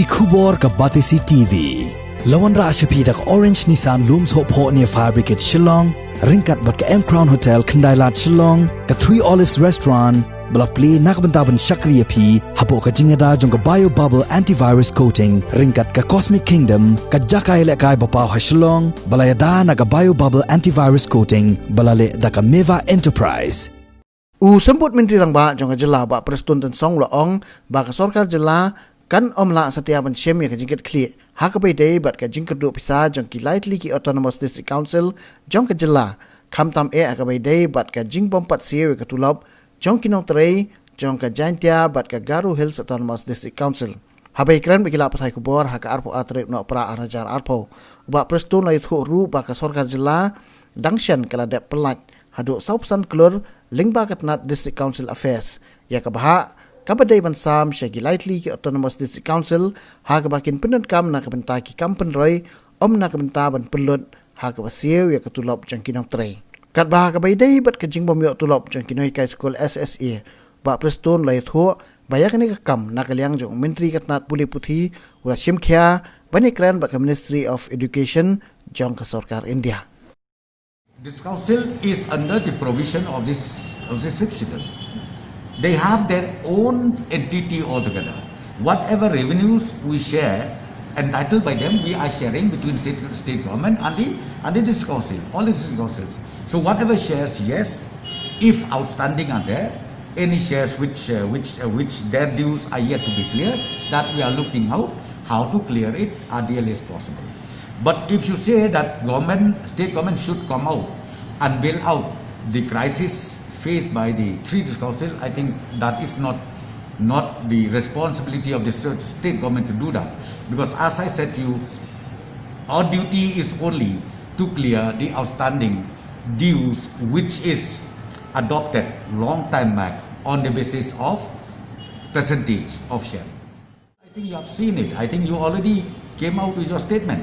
Kikubor ka Batisi TV. Lawan ra asyapi dak Orange Nissan Looms Hope Ho near Fire Brigade Shillong, ringkat bat ka M Crown Hotel Kendailat Shillong, ka Three Olives Restaurant, bala play nakbentaban Shakriya P, habo ka Jinghiran jong ka Bio Bubble Antivirus Coating, ringkat ka Cosmic Kingdom, ka Jakai lekai bapaw ha Shillong, bala yada na ka Bio Bubble Antivirus Coating, bala le da ka Meva Enterprise. Semput Menteri Rangba jong ka Jylla ba Preston dan Song Loong ba ka Sorkar Jylla kan omla setiap mencem ya ke Kitkhlieh hak ke day bat ke Jinghiran Pisa jong ki Kitkhlieh Autonomous District Council jong ke Jylla kam tam hak ke day bat ke Jingbom pat siew ke Tulop jong kinong trei jong ke Jaintia bat ke Garu Hills Autonomous District Council habai keren bikila pasai kubor hak ke arpo atrep no pra arajar arpo ba Preston lai thu ru ba ke Sorkar Jylla dangshan kala dep pelat haduk saupsan klur lingba katnat District Council Affairs ya ke bahak Kabadai bansam syagi lightly ki Autonomous District Council ha bakin penut kam na kabenta ki kampen roy om na kabenta ban pelut ha basiu ya ketulop jang kinong trei kat bah kabadai bat ke jingbom yo tulop jang kinoi kai school SSA ba Preston lai tho bayak ni kam na kaliang jong menteri katnat puli puthi ula Jinghiran bani kran ba Ministry of Education jong ka Sorkar India. This council is under the provision of this section. They have their own entity altogether. Whatever revenues we share, entitled by them, we are sharing between state government and the district council, all the district councils. So whatever shares, yes, if outstanding are there, any shares which their dues are yet to be cleared, that we are looking out how to clear it as early as possible. But if you say that state government should come out and bail out the crisis faced by the three district council, I think that is not the responsibility of the state government to do that. Because as I said to you, our duty is only to clear the outstanding dues which is adopted long time back on the basis of percentage of share. I think you have seen it. I think you already came out with your statement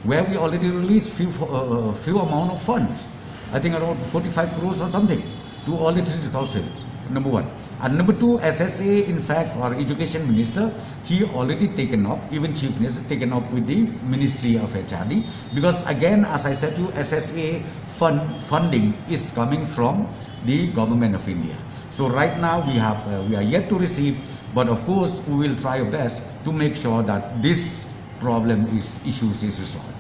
where we already released few amount of funds. I think around 45 crores or something to all the district councils, number one. And number two, SSA, in fact, our education minister, he already taken up, even chief minister, taken up with the Ministry of HRD. Because again, as I said to you, SSA funding is coming from the government of India. So right now we are yet to receive, but of course we will try our best to make sure that this issues is resolved.